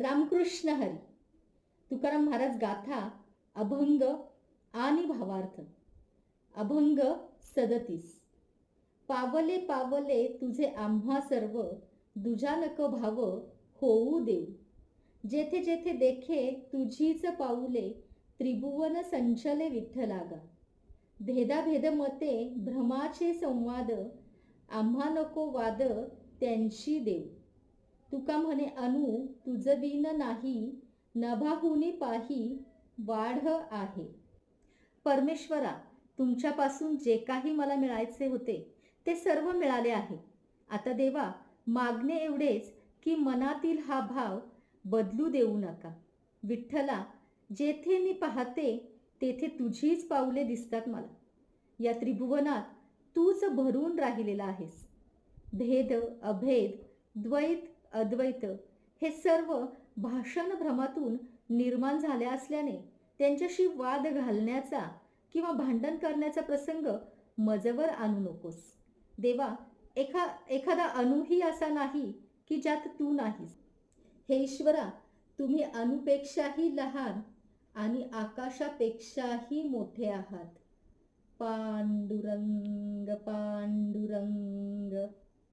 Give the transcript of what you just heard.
रामकृष्ण हरी. तुकाराम महाराज गाथा अभंग आणि भावार्थ. अभंग 37. पावले पावले तुझे आम्हा सर्व, दुजा नको भाव होऊ देऊ. जेथे जेथे देखे तुझीच पाऊले, त्रिभुवन संचले विठ्ठलागा. भेदाभेद मते भ्रमाचे संवाद, आम्हा नको वाद त्यांची देऊ. तुका म्हणे अनु तुझ बिन नाही, नभाहुनी पाही वाढ आहे. परमेश्वरा, तुमच्यापासून जे काही मला मिळायचे होते ते सर्व मिळाले आहे. आता देवा, मागणे एवढेच की मनातील हा भाव बदलू देऊ नका. विठ्ठला, जेथे मी पाहते तेथे तुझीच पाऊले दिसतात मला. या त्रिभुवनात तूच भरून राहिलेला आहेस. भेद अभेद, द्वैत अद्वैत हे सर्व भाषण भ्रमातून निर्माण झाले असल्याने त्यांच्याशी वाद घालण्याचा किंवा भांडण करण्याचा प्रसंग मजवर आणू नकोस. देवा, एखादा अणूही असा नाही की ज्यात तू नाहीस. हे ईश्वरा, तुम्ही अणूपेक्षाही लहान आणि आकाशापेक्षाही मोठे आहात. पांडुरंग पांडुरंग.